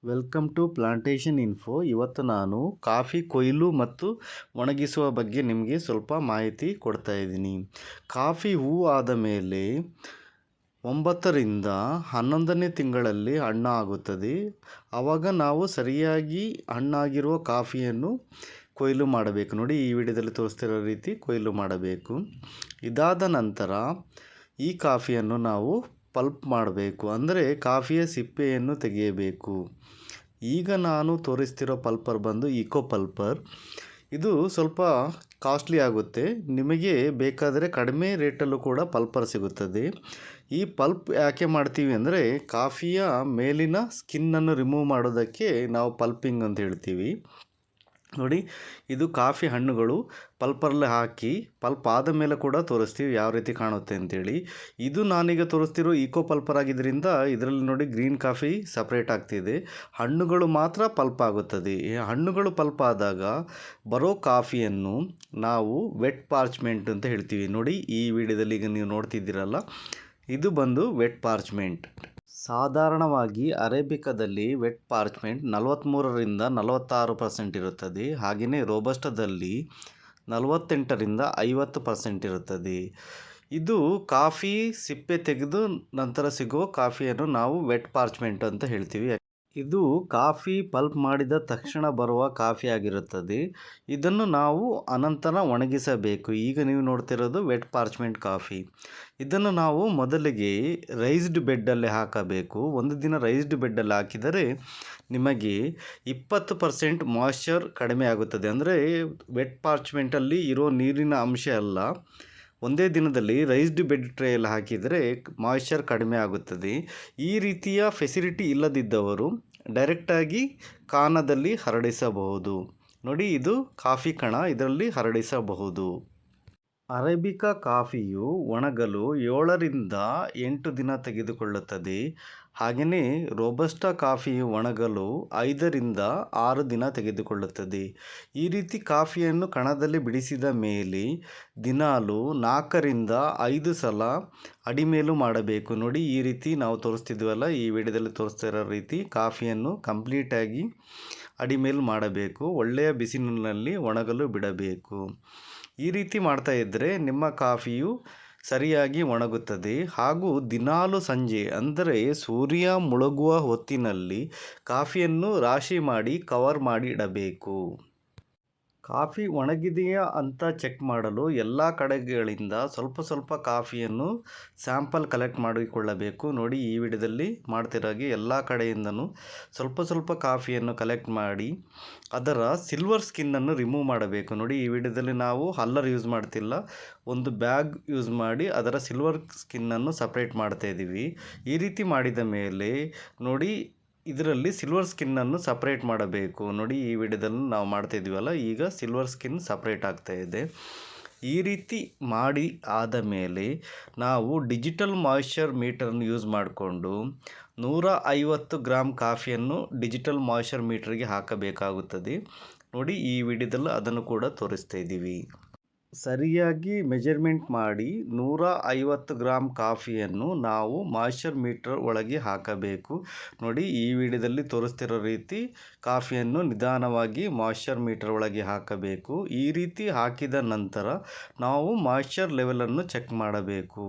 Welcome to plantation info. ಇವತ್ತು ನಾನು coffee ಕೊಯ್ಲು ಮತ್ತು ಒಣಗಿಸುವ ಬಗ್ಗೆ ನಿಮಗೆ ಸ್ವಲ್ಪ ಮಾಹಿತಿ ಕೊಡ್ತಾ ಇದ್ದೀನಿ. ಕಾಫಿ ಹೂವು ಆದ ಮೇಲೆ 9ರಿಂದ 11ನೇ ತಿಂಗಳಲ್ಲಿ ಹಣ್ಣು ಆಗುತ್ತದೆ. ಆವಾಗ ನಾವು ಸರಿಯಾಗಿ ಹಣ್ಣಾಗಿರುವ ಕಾಫಿಯನ್ನು ಕೊಯ್ಲು ಮಾಡಬೇಕು. ನೋಡಿ, ಈ ವಿಡಿಯೋದಲ್ಲಿ ತೋರಿಸ್ತಿರೋ ರೀತಿ ಕೊಯ್ಲು ಮಾಡಬೇಕು. ಇದಾದ ನಂತರ ಈ ಕಾಫಿಯನ್ನು ನಾವು ಪಲ್ಪ್ ಮಾಡಬೇಕು, ಅಂದರೆ ಕಾಫಿಯ ಸಿಪ್ಪೆಯನ್ನು ತೆಗೆಯಬೇಕು. ಈಗ ನಾನು ತೋರಿಸ್ತಿರೋ ಪಲ್ಪರ್ ಬಂದು ಈಕೋ ಪಲ್ಪರ್. ಇದು ಸ್ವಲ್ಪ ಕಾಸ್ಟ್ಲಿ ಆಗುತ್ತೆ. ನಿಮಗೆ ಬೇಕಾದರೆ ಕಡಿಮೆ ರೇಟಲ್ಲೂ ಕೂಡ ಪಲ್ಪರ್ ಸಿಗುತ್ತದೆ. ಈ ಪಲ್ಪ್ ಯಾಕೆ ಮಾಡ್ತೀವಿ ಅಂದರೆ, ಕಾಫಿಯ ಮೇಲಿನ ಸ್ಕಿನ್ನನ್ನು ರಿಮೂವ್ ಮಾಡೋದಕ್ಕೆ ನಾವು ಪಲ್ಪಿಂಗ್ ಅಂತ ಹೇಳ್ತೀವಿ. ನೋಡಿ, ಇದು ಕಾಫಿ ಹಣ್ಣುಗಳು ಪಲ್ಪರಲ್ಲಿ ಹಾಕಿ ಪಲ್ಪ್ ಆದ ಮೇಲೆ ಕೂಡ ತೋರಿಸ್ತೀವಿ ಯಾವ ರೀತಿ ಕಾಣುತ್ತೆ ಅಂತೇಳಿ. ಇದು ನಾನೀಗ ತೋರಿಸ್ತಿರೋ ಈಕೋ ಪಲ್ಪರ್ ಆಗಿದ್ದರಿಂದ ಇದರಲ್ಲಿ ನೋಡಿ ಗ್ರೀನ್ ಕಾಫಿ ಸಪ್ರೇಟ್ ಆಗ್ತಿದೆ, ಹಣ್ಣುಗಳು ಮಾತ್ರ ಪಲ್ಪ್ ಆಗುತ್ತದೆ. ಈ ಹಣ್ಣುಗಳು ಪಲ್ಪ್ ಆದಾಗ ಬರೋ ಕಾಫಿಯನ್ನು ನಾವು ವೆಟ್ ಪಾರ್ಚ್ಮೆಂಟ್ ಅಂತ ಹೇಳ್ತೀವಿ. ನೋಡಿ, ಈ ವಿಡಿಯೋದಲ್ಲಿ ಈಗ ನೀವು ನೋಡ್ತಿದ್ದೀರಲ್ಲ, ಇದು ಬಂದು ವೆಟ್ ಪಾರ್ಚ್ಮೆಂಟ್. ಸಾಧಾರಣವಾಗಿ ಅರೇಬಿಕಾದಲ್ಲಿ ವೆಟ್ ಪಾರ್ಚ್ಮೆಂಟ್ 43ರಿಂದ 46% ಇರುತ್ತದೆ. ಹಾಗೆಯೇ ರೋಬಸ್ಟಾದಲ್ಲಿ 48ರಿಂದ 50% ಇರುತ್ತದೆ. ಇದು ಕಾಫಿ ಸಿಪ್ಪೆ ತೆಗೆದು ನಂತರ ಸಿಗುವ ಕಾಫಿಯನ್ನು ನಾವು ವೆಟ್ ಪಾರ್ಚ್ಮೆಂಟ್ ಅಂತ ಹೇಳ್ತೀವಿ. ಇದು ಕಾಫಿ ಪಲ್ಪ್ ಮಾಡಿದ ತಕ್ಷಣ ಬರುವ ಕಾಫಿ ಆಗಿರುತ್ತದೆ. ಇದನ್ನು ನಾವು ಅನಂತರ ಒಣಗಿಸಬೇಕು. ಈಗ ನೀವು ನೋಡ್ತಿರೋದು ವೆಟ್ ಪಾರ್ಚ್ಮೆಂಟ್ ಕಾಫಿ. ಇದನ್ನು ನಾವು ಮೊದಲಿಗೆ ರೈಸ್ಡ್ ಬೆಡ್ಡಲ್ಲಿ ಹಾಕಬೇಕು. ಒಂದು ದಿನ ರೈಸ್ಡ್ ಬೆಡ್ಡಲ್ಲಿ ಹಾಕಿದರೆ ನಿಮಗೆ 20% ಮಾಯ್ಶ್ಚರ್ ಕಡಿಮೆ ಆಗುತ್ತದೆ. ಅಂದರೆ ವೆಟ್ ಪಾರ್ಚ್ಮೆಂಟಲ್ಲಿ ಇರೋ ನೀರಿನ ಅಂಶ ಎಲ್ಲ ಒಂದೇ ದಿನದಲ್ಲಿ ರೈಸ್ಡ್ ಬೆಡ್ ಟ್ರೇಯಲ್ಲಿ ಹಾಕಿದರೆ ಮಾಯ್ಶ್ಚರ್ ಕಡಿಮೆ ಆಗುತ್ತದೆ. ಈ ರೀತಿಯ ಫೆಸಿಲಿಟಿ ಇಲ್ಲದಿದ್ದವರು ಡೈರೆಕ್ಟಾಗಿ ಕಾನದಲ್ಲಿ ಹರಡಿಸಬಹುದು. ನೋಡಿ, ಇದು ಕಾಫಿ ಕಣ, ಇದರಲ್ಲಿ ಹರಡಿಸಬಹುದು. ಅರೇಬಿಕಾ ಕಾಫಿಯು ಒಣಗಲು 7ರಿಂದ 8 ದಿನ ತೆಗೆದುಕೊಳ್ಳುತ್ತದೆ. ಹಾಗೆಯೇ ರೋಬಸ್ಟಾ ಕಾಫಿಯು ಒಣಗಲು 5ರಿಂದ 6 ದಿನ ತೆಗೆದುಕೊಳ್ಳುತ್ತದೆ. ಈ ರೀತಿ ಕಾಫಿಯನ್ನು ಕಣದಲ್ಲಿ ಬಿಡಿಸಿದ ಮೇಲೆ ದಿನಾಲು 4ರಿಂದ 5 ಸಲ ಅಡಿಮೇಲು ಮಾಡಬೇಕು. ನೋಡಿ, ಈ ರೀತಿ ನಾವು ತೋರಿಸ್ತಿದ್ವಲ್ಲ, ಈ ವಿಡಿಯೋದಲ್ಲಿ ತೋರಿಸ್ತಾ ಇರೋ ರೀತಿ ಕಾಫಿಯನ್ನು ಕಂಪ್ಲೀಟಾಗಿ ಅಡಿಮೇಲು ಮಾಡಬೇಕು. ಒಳ್ಳೆಯ ಬಿಸಿಲಿನಲ್ಲಿ ಒಣಗಲು ಬಿಡಬೇಕು. ಈ ರೀತಿ ಮಾಡ್ತಾ ಇದ್ದರೆ ನಿಮ್ಮ ಕಾಫಿಯು ಸರಿಯಾಗಿ ಒಣಗುತ್ತದೆ. ಹಾಗೂ ದಿನಾಲು ಸಂಜೆ, ಅಂದರೆ ಸೂರ್ಯ ಮುಳುಗುವ ಹೊತ್ತಿನಲ್ಲಿ ಕಾಫಿಯನ್ನು ರಾಶಿ ಮಾಡಿ ಕವರ್ ಮಾಡಿ ಇಡಬೇಕು. ಕಾಫಿ ಒಣಗಿದೆಯಾ ಅಂತ ಚೆಕ್ ಮಾಡಲು ಎಲ್ಲ ಕಡೆಗಳಿಂದ ಸ್ವಲ್ಪ ಸ್ವಲ್ಪ ಕಾಫಿಯನ್ನು ಸ್ಯಾಂಪಲ್ ಕಲೆಕ್ಟ್ ಮಾಡಿಕೊಳ್ಳಬೇಕು. ನೋಡಿ, ಈ ವಿಡಿಯೋದಲ್ಲಿ ಮಾಡ್ತಿರಾಗಿ ಎಲ್ಲ ಕಡೆಯಿಂದನೂ ಸ್ವಲ್ಪ ಸ್ವಲ್ಪ ಕಾಫಿಯನ್ನು ಕಲೆಕ್ಟ್ ಮಾಡಿ ಅದರ ಸಿಲ್ವರ್ ಸ್ಕಿನ್ನನ್ನು ರಿಮೂವ್ ಮಾಡಬೇಕು. ನೋಡಿ, ಈ ವಿಡಿಯೋದಲ್ಲಿ ನಾವು ಹಲ್ಲರ್ ಯೂಸ್ ಮಾಡ್ತಿಲ್ಲ, ಒಂದು ಬ್ಯಾಗ್ ಯೂಸ್ ಮಾಡಿ ಅದರ ಸಿಲ್ವರ್ ಸ್ಕಿನ್ನನ್ನು ಸಪ್ರೇಟ್ ಮಾಡ್ತಾ ಇದ್ದೀವಿ. ಈ ರೀತಿ ಮಾಡಿದ ಮೇಲೆ ನೋಡಿ, ಇದರಲ್ಲಿ ಸಿಲ್ವರ್ ಸ್ಕಿನ್ನನ್ನು ಸಪ್ರೇಟ್ ಮಾಡಬೇಕು. ನೋಡಿ, ಈ ವಿಡಿಯೋದಲ್ಲಿ ನಾವು ಮಾಡ್ತಾಯಿದ್ದೀವಲ್ಲ, ಈಗ ಸಿಲ್ವರ್ ಸ್ಕಿನ್ ಸಪ್ರೇಟ್ ಆಗ್ತಾ ಇದೆ. ಈ ರೀತಿ ಮಾಡಿ ಆದ ಮೇಲೆ ನಾವು ಡಿಜಿಟಲ್ ಮಾಯ್ಶ್ಚರ್ ಮೀಟರನ್ನು ಯೂಸ್ ಮಾಡಿಕೊಂಡು 150 ಗ್ರಾಮ್ ಕಾಫಿಯನ್ನು ಡಿಜಿಟಲ್ ಮಾಯ್ಶ್ಚರ್ ಮೀಟರ್ಗೆ ಹಾಕಬೇಕಾಗುತ್ತದೆ. ನೋಡಿ, ಈ ವಿಡಿಯೋದಲ್ಲಿ ಅದನ್ನು ಕೂಡ ತೋರಿಸ್ತಾ ಇದ್ದೀವಿ. ಸರಿಯಾಗಿ ಮೆಜರ್ಮೆಂಟ್ ಮಾಡಿ 150 ಗ್ರಾಮ್ ಕಾಫಿಯನ್ನು ನಾವು ಮಾಯ್ಶ್ಚರ್ ಮೀಟರ್ ಒಳಗೆ ಹಾಕಬೇಕು. ನೋಡಿ, ಈ ವಿಡಿಯೋದಲ್ಲಿ ತೋರಿಸ್ತಿರೋ ರೀತಿ ಕಾಫಿಯನ್ನು ನಿಧಾನವಾಗಿ ಮಾಯ್ಶ್ಚರ್ ಮೀಟರ್ ಒಳಗೆ ಹಾಕಬೇಕು. ಈ ರೀತಿ ಹಾಕಿದ ನಂತರ ನಾವು ಮಾಯ್ಶ್ಚರ್ ಲೆವೆಲನ್ನು ಚೆಕ್ ಮಾಡಬೇಕು.